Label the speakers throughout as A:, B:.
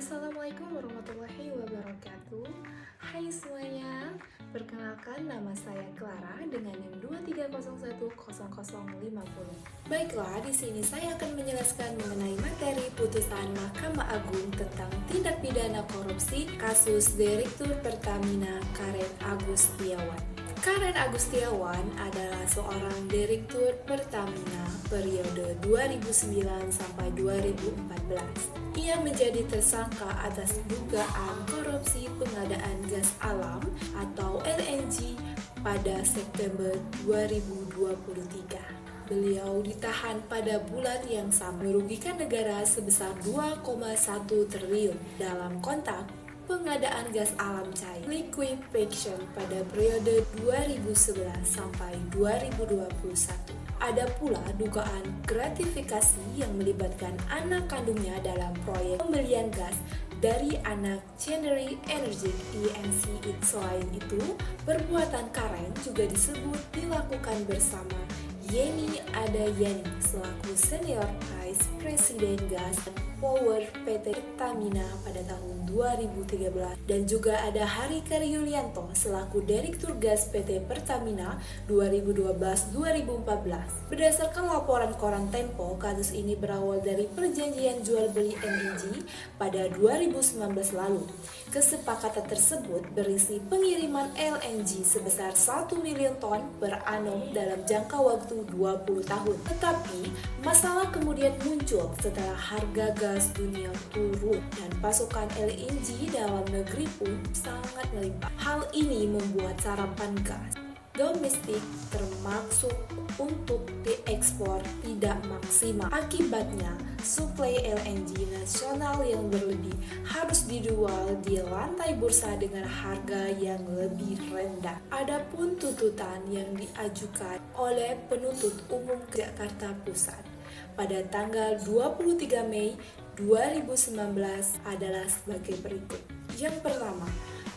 A: Assalamualaikum warahmatullahi wabarakatuh. Hai semuanya, perkenalkan nama saya Clara dengan NIM 23010050. Baiklah, di sini saya akan menjelaskan mengenai materi putusan Mahkamah Agung tentang tindak pidana korupsi kasus Direktur Pertamina Karen Agustiawan. Karen Agustiawan adalah seorang Direktur Pertamina periode 2009 sampai 2014. Ia menjadi tersangka atas dugaan korupsi pengadaan gas alam atau LNG pada September 2023. Beliau ditahan pada bulan yang sama, merugikan negara sebesar 2,1 triliun dalam kontrak pengadaan gas alam cair liquefaction pada periode 2011 sampai 2021. Ada pula dugaan gratifikasi yang melibatkan anak kandungnya dalam proyek pembelian gas dari anak Generate Energy ENC. Selain itu, perbuatan Karen juga disebut dilakukan bersama Yeni Adayani selaku Senior Vice President Gas and Power PT Pertamina pada tahun 2013, dan juga ada Hari Yulianto selaku Direktur Gas PT Pertamina 2012-2014. Berdasarkan laporan koran Tempo, kasus ini berawal dari perjanjian jual beli LNG pada 2019 lalu. Kesepakatan tersebut berisi pengiriman LNG sebesar 1 miliar ton per annum dalam jangka waktu 20 tahun. Tetapi, masalah kemudian muncul setelah harga gas dunia turun dan pasokan LNG dalam negeri pun sangat melimpah. Hal ini membuat sarapan gas domestik termasuk untuk diekspor tidak maksimal. Akibatnya, suplai LNG nasional yang berlebih harus dijual di lantai bursa dengan harga yang lebih rendah. Adapun tuntutan yang diajukan oleh penuntut umum Jakarta Pusat pada tanggal 23 Mei 2019 adalah sebagai berikut. Yang pertama,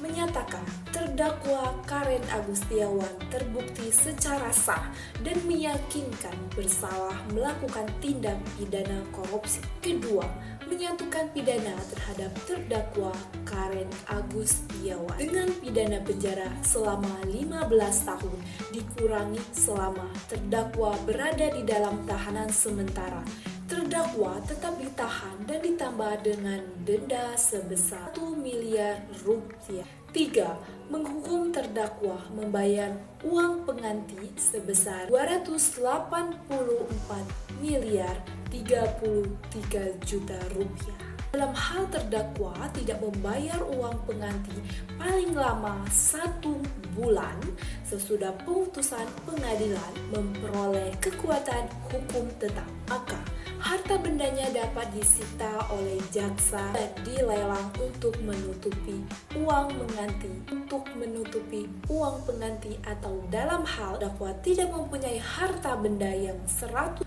A: menyatakan terdakwa Karen Agustiawan terbukti secara sah dan meyakinkan bersalah melakukan tindak pidana korupsi. Kedua, menyatukan pidana terhadap terdakwa Karen Agustiawan dengan pidana penjara selama 15 tahun dikurangi selama terdakwa berada di dalam tahanan sementara. Terdakwa tetap ditahan dan ditambah dengan denda sebesar 1 miliar rupiah. 3. Menghukum terdakwa membayar uang pengganti sebesar 284 miliar 33 juta rupiah. Dalam hal terdakwa tidak membayar uang pengganti paling lama 1 bulan sesudah pemutusan pengadilan memperoleh kekuatan hukum tetap, maka harta bendanya dapat disita oleh jaksa dan dilelang untuk menutupi uang pengganti atau dalam hal terdakwa tidak mempunyai harta benda yang 128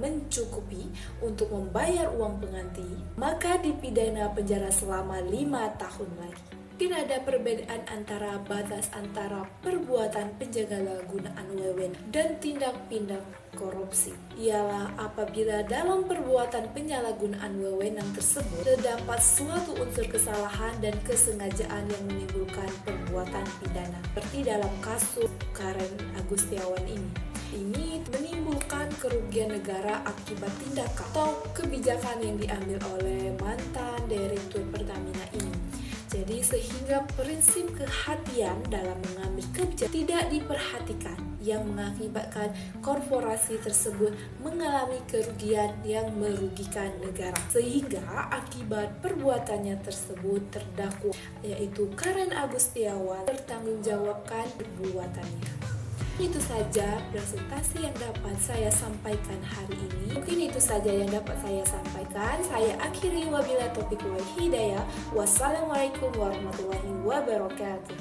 A: mencukupi untuk membayar uang pengganti, maka dipidana penjara selama 5 tahun lagi. Tidak ada perbedaan antara batas antara perbuatan penjagagunaan wewenang dan tindak pidana korupsi. Ialah apabila dalam perbuatan penyalahgunaan wewenang tersebut terdapat suatu unsur kesalahan dan kesengajaan yang menimbulkan perbuatan pidana. Seperti dalam kasus Karen Agustiawan ini. Ini menimbulkan kerugian negara akibat tindakan atau kebijakan yang diambil oleh mantan Direktur Pertamina ini. Jadi sehingga prinsip kehati-hatian dalam mengambil kebijakan tidak diperhatikan yang mengakibatkan korporasi tersebut mengalami kerugian yang merugikan negara. Sehingga akibat perbuatannya tersebut terdakwa yaitu Karen Agustiawan bertanggungjawabkan perbuatannya. Itu saja presentasi yang dapat saya sampaikan hari ini. Mungkin itu saja yang dapat saya sampaikan. Saya akhiri wabillahi taufiq wal hidayah. Wassalamualaikum warahmatullahi wabarakatuh.